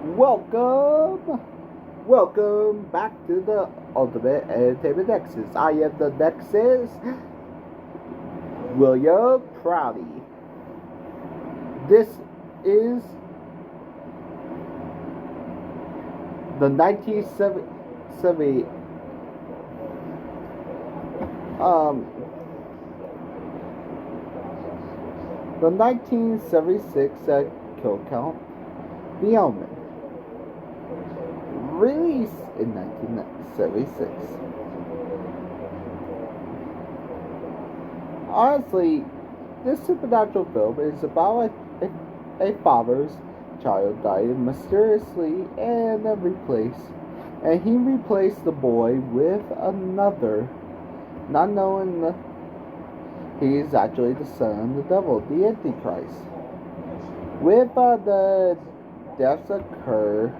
Welcome back to the Ultimate Entertainment Nexus. I am the Nexus, William Prouty. This is the 1970, the 1976 kill count, The Omen, released in 1976. Honestly, this supernatural film is about a father's child died mysteriously and he replaced the boy with another, not knowing he is actually the son of the devil, the Antichrist. With the deaths occur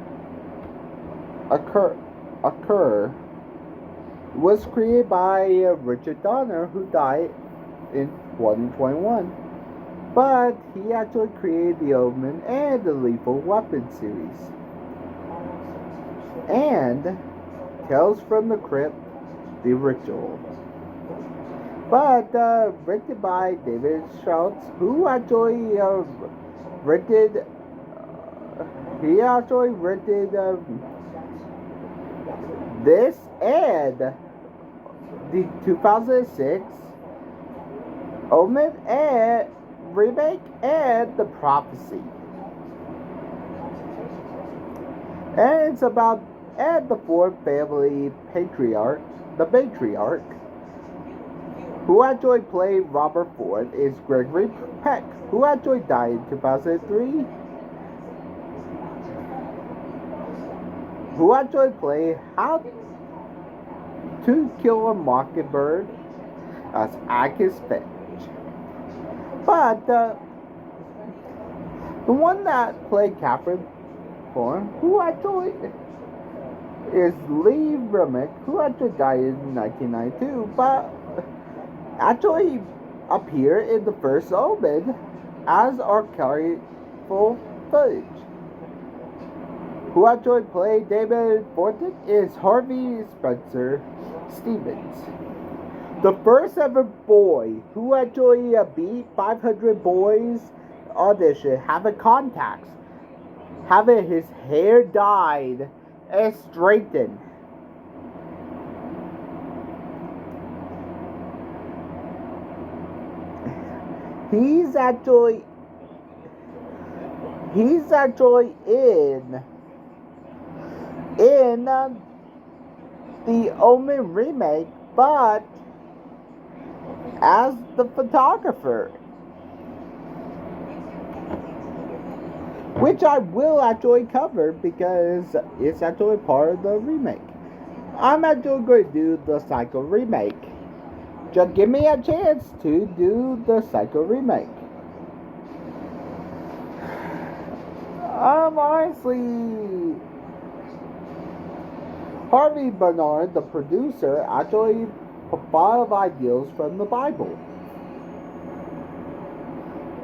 was created by Richard Donner, who died in 2021. But he actually created the Omen and the Lethal Weapon series. And Tales from the Crypt, The Ritual. But written by David Schultz, who actually written this and the 2006 Omen and remake and The Prophecy. And it's about the fourth family patriarch, the matriarch, who actually played Robert Ford, is Gregory Peck, who actually died in 2003. Who actually played How to Kill a Mockingbird as Agnes Finch. But the one that played Catherine Thorne, who actually is Lee Remick, who actually died in 1992, but actually appeared in the first Omen as archival footage. Who actually played David Fortin is Harvey Spencer Stevens. The first ever boy who actually beat 500 boys audition, having contacts, having his hair dyed and straightened. He's actually in the Omen remake, but as the photographer, which I will actually cover because it's actually part of the remake. I'm actually going to do the Psycho remake. Just give me a chance to do the Psycho remake. Honestly, Harvey Bernard, the producer, actually filed ideas from the Bible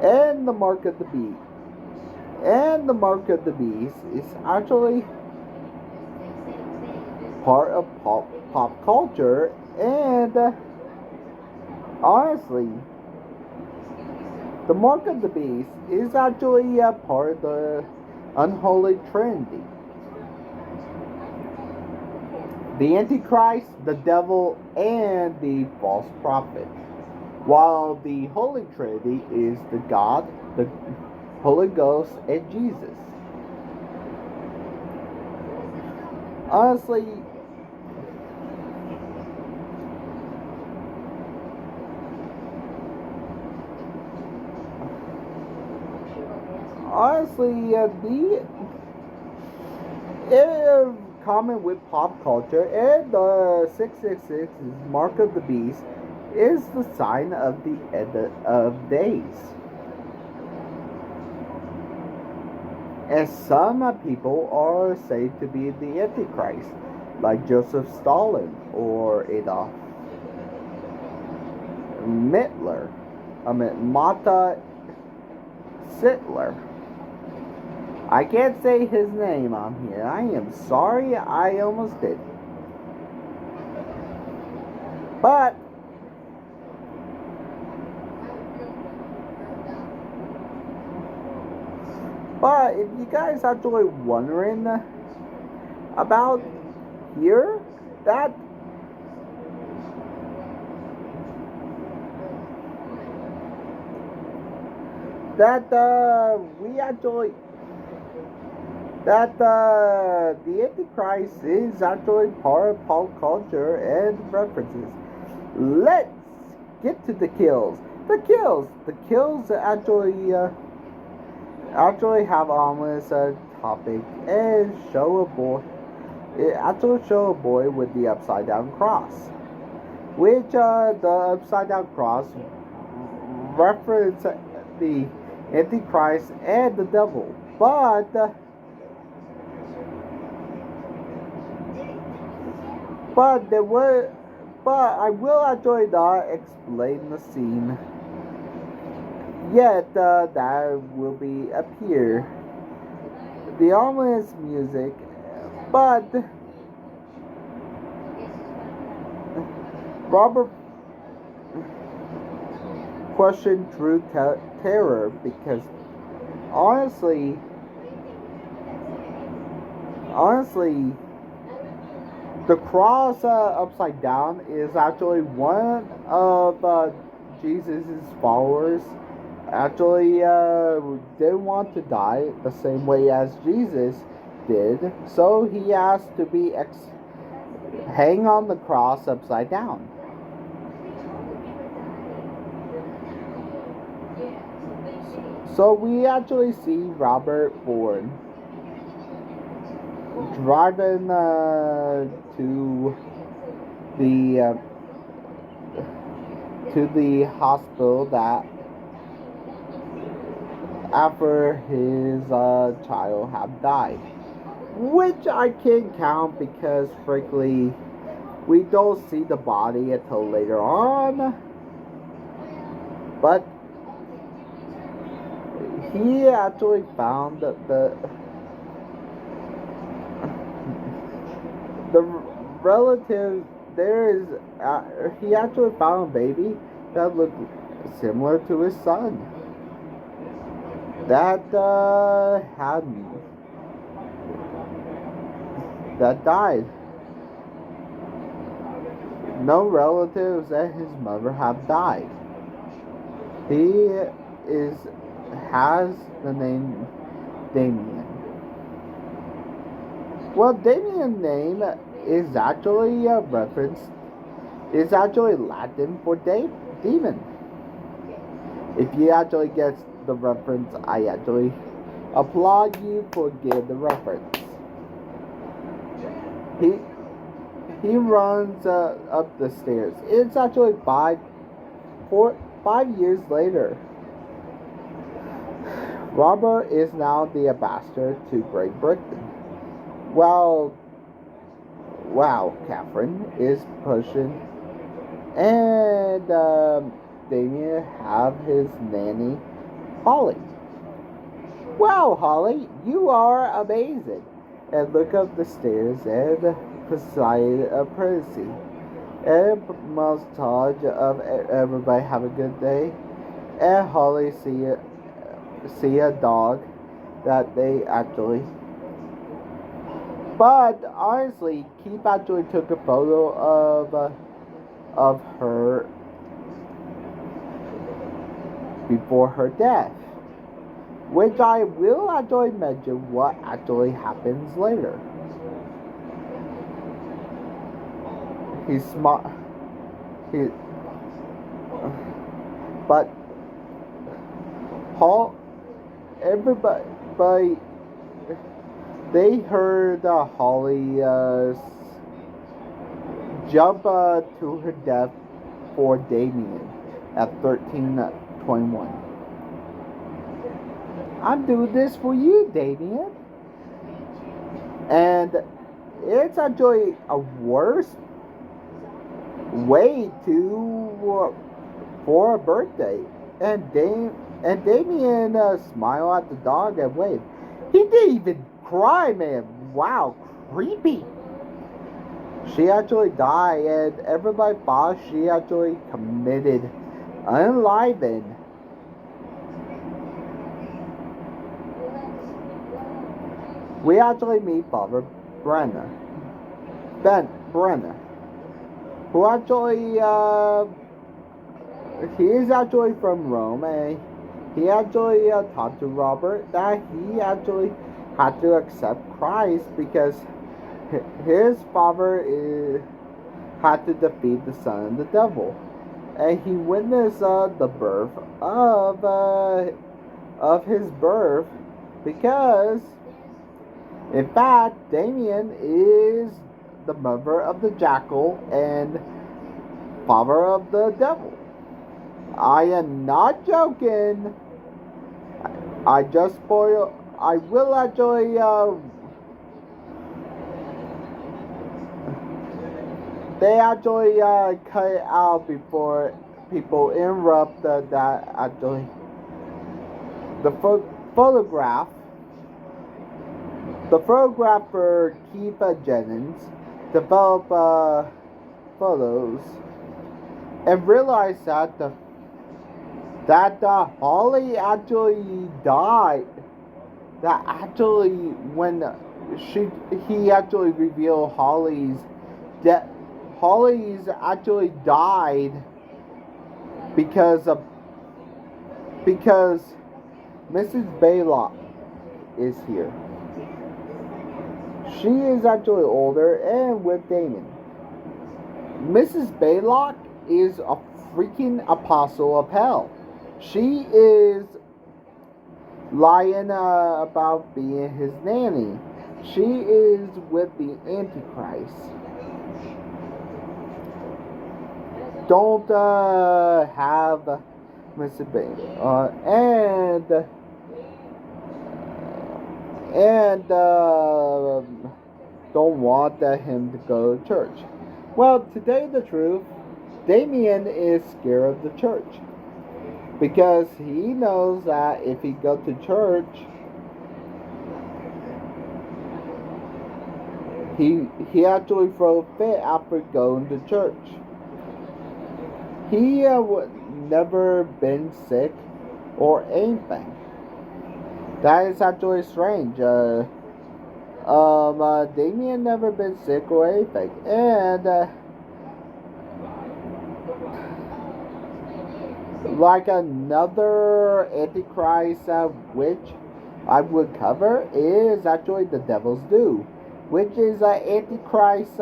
and the Mark of the Beast. And the Mark of the Beast is actually part of pop culture, and honestly, the Mark of the Beast is actually a part of the unholy trinity. The Antichrist, the devil, and the false prophet. While the Holy Trinity is the God, the Holy Ghost, and Jesus. Honestly, the common with pop culture, and the 666 Mark of the Beast is the sign of the end of days. And some people are said to be the Antichrist, like Joseph Stalin or Adolf Mata Hitler. I can't say his name on here. I am sorry, I almost did. But if you guys are actually wondering about here, that we actually that the Antichrist is actually part of pop culture and references. Let's get to the kills. The kills actually have almost a topic and show a boy. It actually show a boy with the upside down cross, which the upside down cross reference the Antichrist and the devil, but there were, but I will actually not explain the scene yet. That will be appear the ominous music, but Robert questioned true terror because honestly, the cross upside down is actually one of Jesus' followers actually didn't want to die the same way as Jesus did, so he asked to be hang on the cross upside down. So we actually see Robert Ford driving to the hospital that after his child had died, which I can't count because frankly we don't see the body until later on, but he actually found the relative. He actually found a baby that looked similar to his son that died. No relatives and his mother have died. He has the name Damien. Well, Damien's name is actually a reference. Is actually Latin for demon. If you actually get the reference, I actually applaud you for getting the reference. He runs up the stairs. It's actually 5 years later. Robert is now the ambassador to Great Britain. Wow, Catherine is pushing, and Damien have his nanny, Holly. Wow, Holly, you are amazing. And look up the stairs and beside a privacy. And montage of everybody have a good day. And Holly see a dog that they actually. But honestly, Keith actually took a photo of her before her death, which I will actually mention what actually happens later. He's smart. But everybody. They heard Holly jump to her death for Damien at 13:21. I'm doing this for you, Damien. And it's actually a worse way for a birthday. And Damien smiled at the dog and waved. He didn't even cry, man. Wow, creepy. She actually died, and everybody thought she actually committed unaliving. We actually meet Father Brenner. Brenner. Who actually, he is actually from Rome, and he actually talked to Robert that he actually had to accept Christ because his father had to defeat the son of the devil, and he witnessed the birth of his birth because, in fact, Damien is the mother of the jackal and father of the devil. I am not joking. I just spoil. I will actually. They actually cut it out before people interrupt that actually. The photograph. The photographer Keith Jennings developed photos and realized that Holly actually died. That actually when he actually revealed Holly's death. Holly's actually died because Mrs. Baylock is here. She is actually older and with Damon. Mrs. Baylock is a freaking apostle of hell. She is lying about being his nanny. She is with the Antichrist. Don't have Mr. Baylock and don't want him to go to church. Well, to tell you the truth, Damien is scared of the church because he knows that if he goes to church, he actually throws a fit after going to church. He never been sick or anything. That is actually strange. Damien never been sick or anything, and like another Antichrist which I would cover is actually the Devil's Due, which is an Antichrist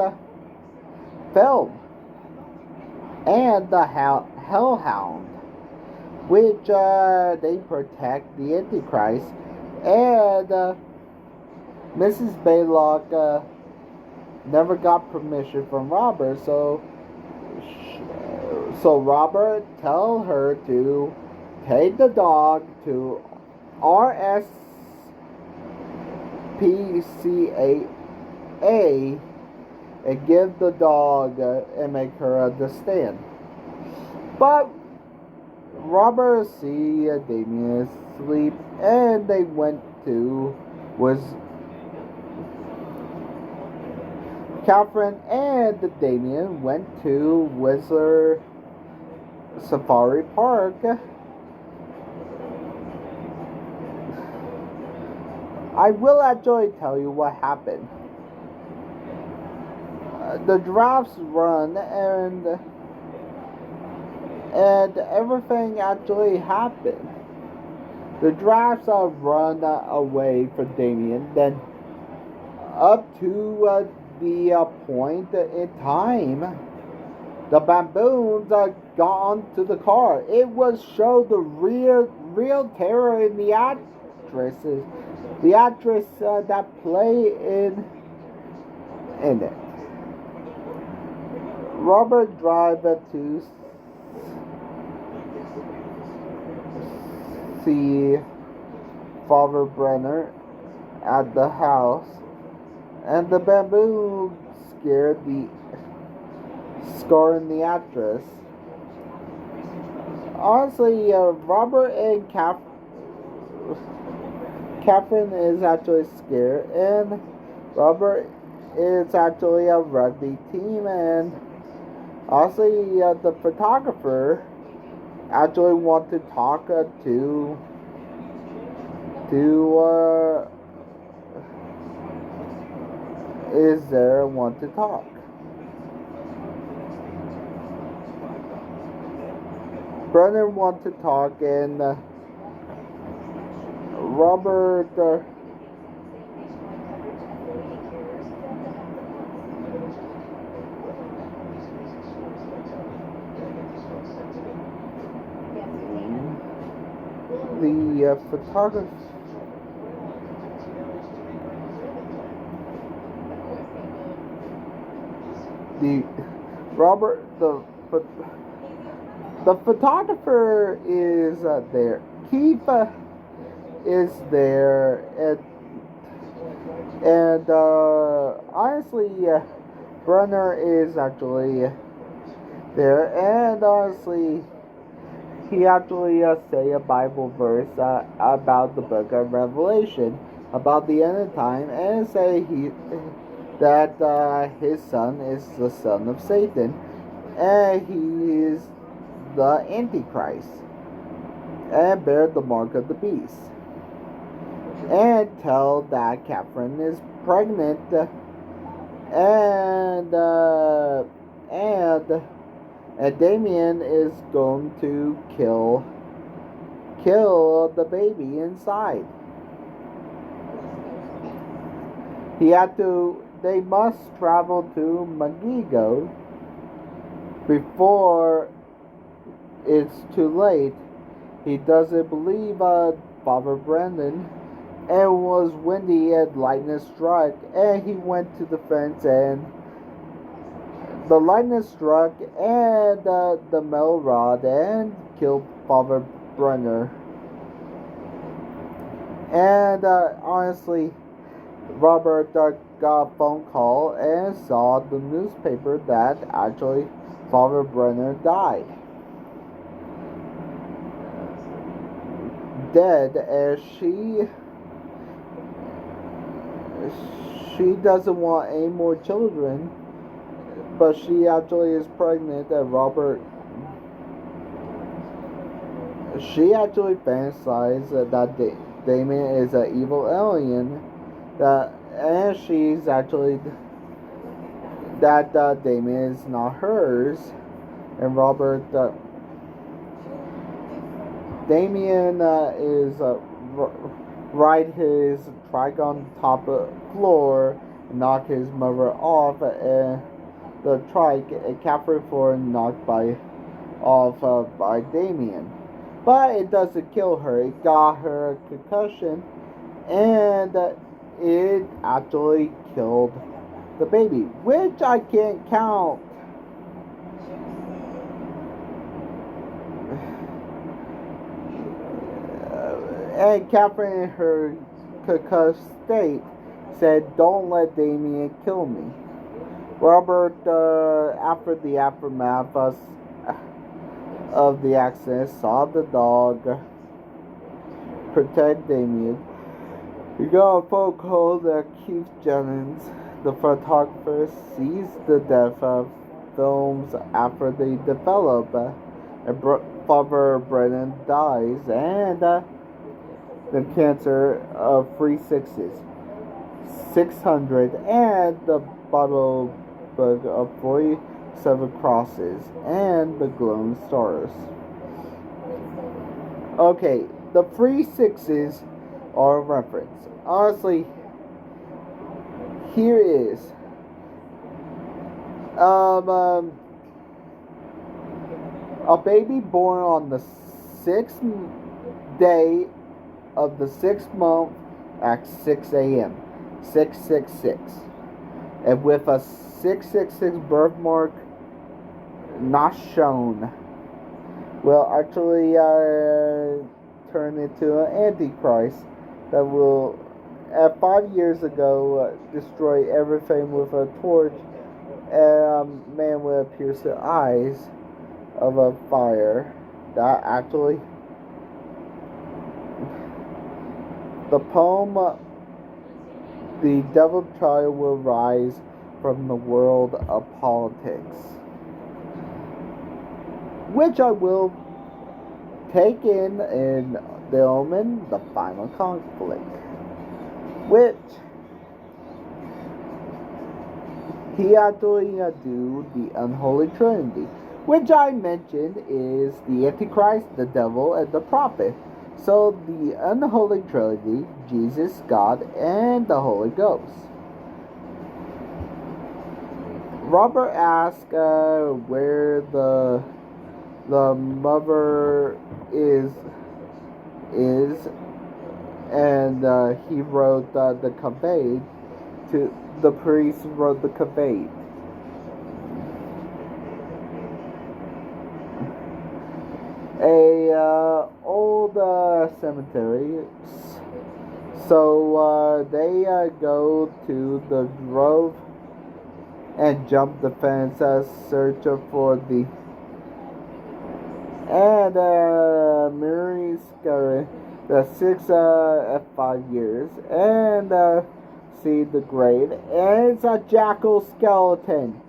film, and the Hellhound, which they protect the Antichrist, and Mrs. Baylock never got permission from Robert, so Robert tell her to take the dog to RSPCA and give the dog and make her understand. But Robert see Damien sleep, and they went to Catherine and Damien went to Whistler Safari Park. I will actually tell you what happened. The giraffes run and everything actually happened. The giraffes run away from Damien, then up to the point in time, the baboons got onto the car. It was show the real terror in the actresses, the actress that play in it. Robert drive to see Father Brenner at the house, and the baboon scared the scarring the actress. Honestly, Robert and Catherine is actually scared, and Robert is actually a rugby team, and honestly, the photographer actually want to talk to is there want to talk. Brenner want to talk, and Robert. The photographer. The Robert the photographer is there. Keith is there, and honestly, Brenner is actually there, and honestly, he actually say a Bible verse about the book of Revelation, about the end of time, and say that his son is the son of Satan, and he is the Antichrist, and bear the mark of the beast, and tell that Catherine is pregnant, and Damien is going to kill the baby inside. They must travel to Magigo before it's too late. He doesn't believe Father Brandon, and it was windy and lightning struck, and he went to the fence, and the lightning struck and the metal rod and killed Father Brenner. And honestly, Robert got a phone call and saw the newspaper that actually Father Brenner died. Dead, and she doesn't want any more children, but she actually is pregnant, and she actually fantasizes that Damien is an evil alien, and she's actually that Damien is not hers, and Damien is ride his trike on top of the floor and knock his mother off, and the trike, and Catherine Ford knocked off by Damien. But it doesn't kill her. It got her a concussion, and it actually killed the baby, which I can't count. And Catherine, in her concussed state, said, "Don't let Damien kill me." Robert, after the aftermath of the accident, saw the dog protect Damien. He got a phone call that Keith Jennings, the photographer, sees the death of films after they develop. And Father Brennan dies, and the cancer of 600, and the Bible book of 47 crosses, and the glowing stars. Okay, the 3 6s are a reference. Honestly, here is a baby born on the 6th day of the 6th month at 6 a.m. 666, and with a 666 birthmark not shown, will actually turn into an antichrist that will, 5 years ago, destroy everything with a torch, and a man will pierce the eyes of a fire that actually The poem, The Devil Child Will Rise from the World of Politics, which I will take in The Omen, The Final Conflict, which he actually do the Unholy Trinity, which I mentioned is the Antichrist, the Devil, and the Prophet. So the Unholy Trinity, Jesus, God, and the Holy Ghost. Robert asked where the mother is, and he wrote the Kavod to the priest wrote the Kavod. A old cemetery. So they go to the grove and jump the fence, search for the and Mary's the 5 years and see the grave, and it's a jackal skeleton.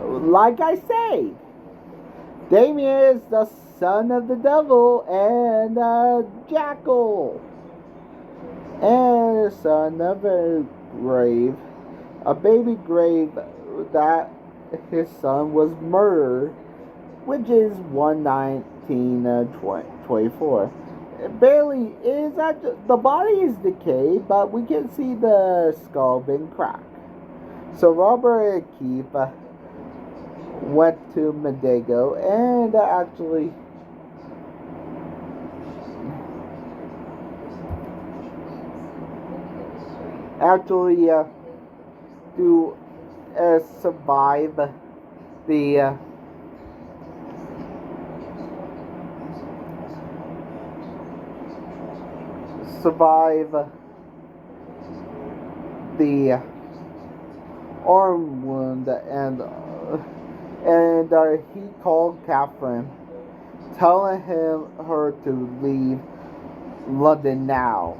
Like I say, Damien is the son of the devil and jackal, and it's another grave, a baby grave that his son was murdered, which is 1/19/24. Barely is that the body is decayed, but we can see the skull being cracked. So Robert and Keith went to Mendigo and actually to survive the arm wound, and he called Catherine, telling her to leave London now.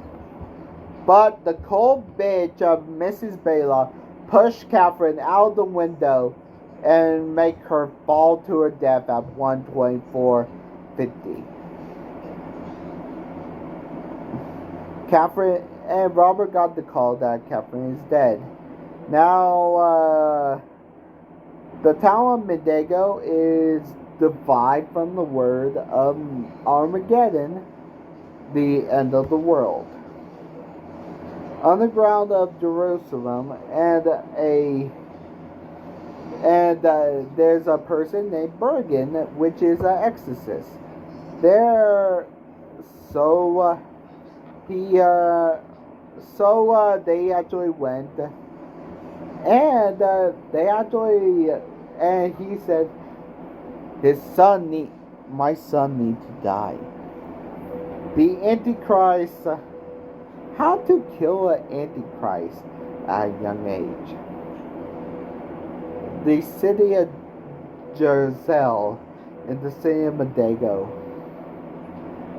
But the cold bitch of Mrs. Baylock pushed Catherine out the window and make her fall to her death at 1:24:50. Catherine and Robert got the call that Catherine is dead. Now, the town of Mendigo is derived from the word of Armageddon, the end of the world. On the ground of Jerusalem, and there's a person named Bergen, which is an exorcist. There, they actually went, and he said, my son needs to die. The Antichrist, how to kill an Antichrist at a young age. The city of Jerusalem in the city of Mendigo,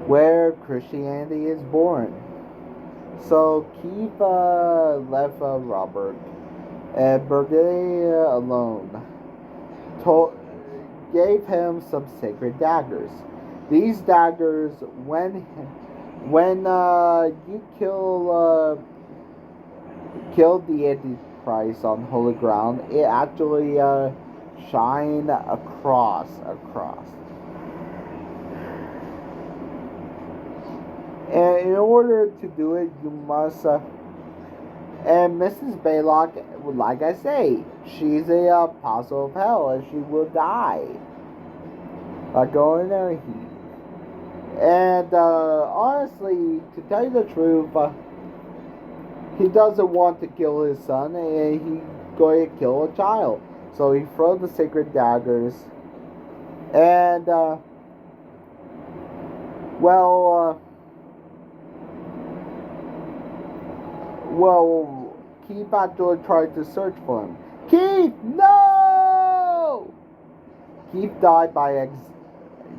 where Christianity is born. So Keith left Robert and Bergen alone. Gave him some sacred daggers. These daggers, when you kill the Antichrist on holy ground, it actually shine across. And in order to do it, you must. And Mrs. Baylock, like I say, she's a apostle of hell, and she will die. Like going there. And honestly, to tell you the truth, he doesn't want to kill his son, and he's going to kill a child. So he throws the sacred daggers, and Keith actually tried to search for him. Keith, no! Keith died by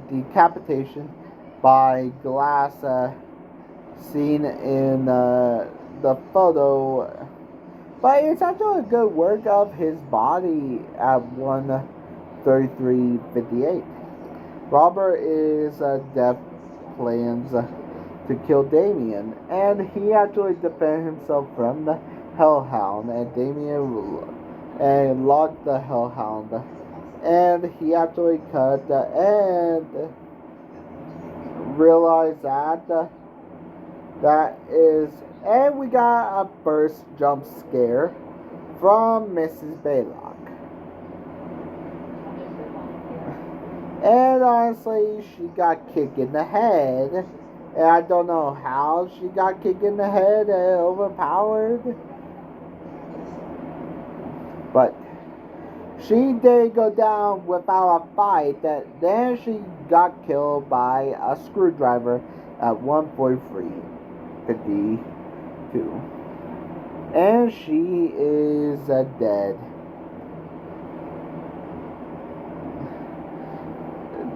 decapitation by glass seen in the photo, but it's actually a good work of his body at 1:33:58. Robert is deaf plans to kill Damien, and he actually defended himself from the Hellhound, and Damien and locked the Hellhound, and he actually cut and realized that is, and we got a first jump scare from Mrs. Baylock. And honestly, she got kicked in the head. And I don't know how she got kicked in the head and overpowered. But she did go down without a fight. Then she got killed by a screwdriver at 1:43:52. And she is dead.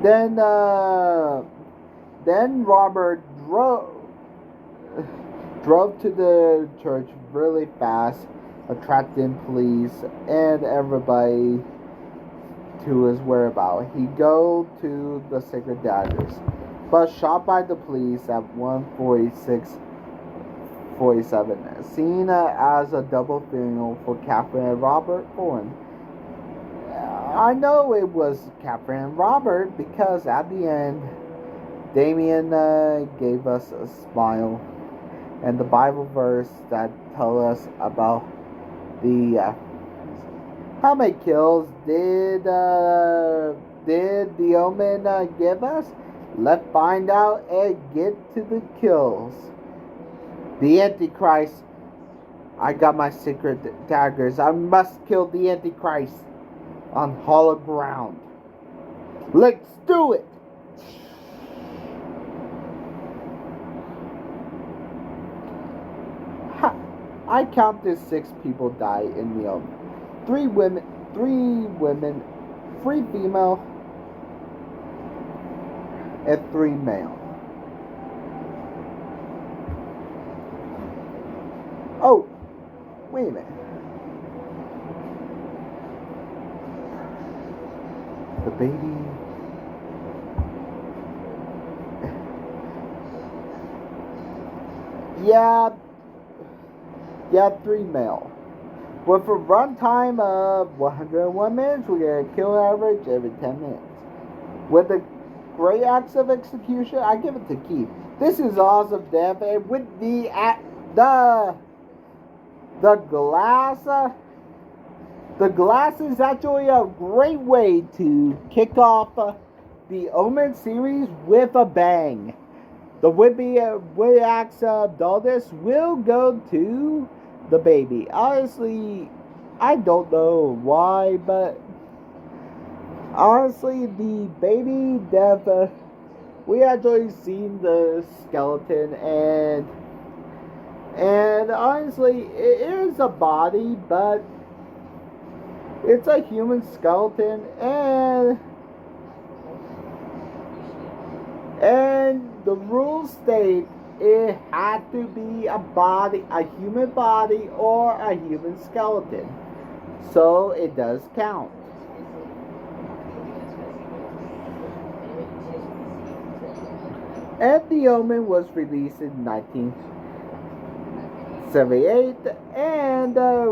Then Robert drove to the church really fast, attracting police and everybody to his whereabouts. He go to the Sacred Daggers, but shot by the police at 1:46:47. Seen as a double funeral for Catherine and Robert Thorne. I know it was Catherine and Robert because at the end, Damien gave us a smile, and the Bible verse that tell us about the how many kills did the Omen give us? Let's find out and get to the kills. The Antichrist. I got my secret daggers. I must kill the Antichrist on hollow ground. Let's do it! I counted 6 people died in the Omen. 3 women, 3 female, and 3 male. Oh, wait a minute. The baby. Yeah, 3 male. With a runtime of 101 minutes, we get a kill average every 10 minutes. With the great acts of execution, I give it to Keith. This is awesome death, and with the glass is actually a great way to kick off the Omen series with a bang. The would-be acts of dullness will go to the baby. Honestly, I don't know why, but honestly, the baby death, we actually seen the skeleton, and honestly, it is a body, but it's a human skeleton, and the rules state it had to be a body, a human body, or a human skeleton. So it does count. And The Omen was released in 1978, and I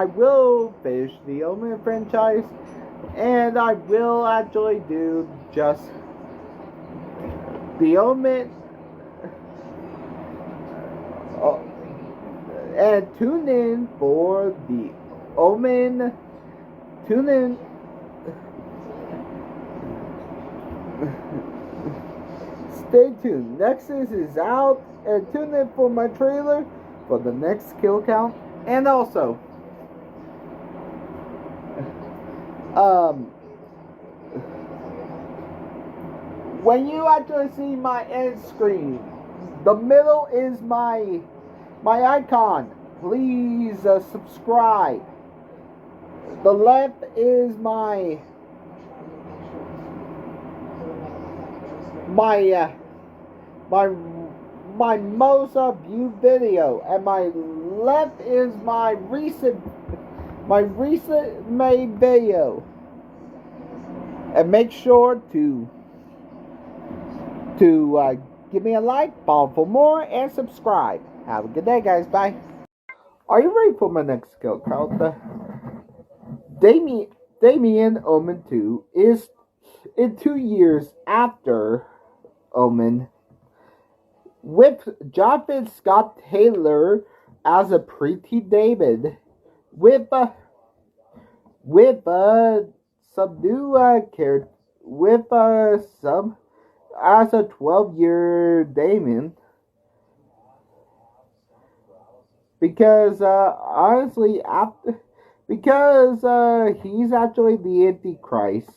will finish the Omen franchise, and I will actually do just the Omen. And tune in for the Omen. Tune in. Stay tuned. Nexus is out, and tune in for my trailer for the next kill count. And also, when you actually see my end screen, the middle is my icon. Please subscribe. The left is my my most viewed video, and my left is my recent made video. And make sure to give me a like, follow for more, and subscribe. Have a good day, guys. Bye. Are you ready for my next skill count? Damien Omen 2 is in 2 years after Omen, with Jonathan Scott Taylor as a pretty David, with some new character, with some as a 12-year Damien. Because honestly, he's actually the Antichrist,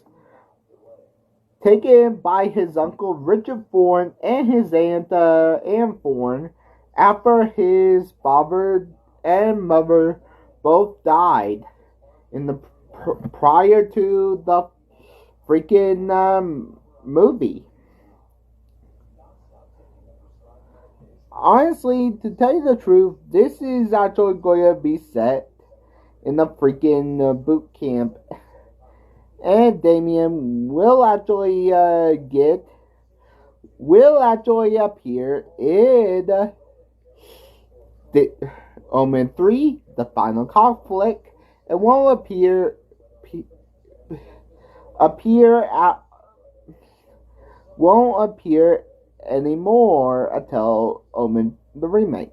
taken by his uncle Richard Thorne and his aunt Anne Thorne after his father and mother both died in the prior to the freaking movie. Honestly, to tell you the truth, this is actually going to be set in the freaking boot camp, and Damien will actually appear in the Omen 3, the final conflict, and won't appear anymore until Omen the remake.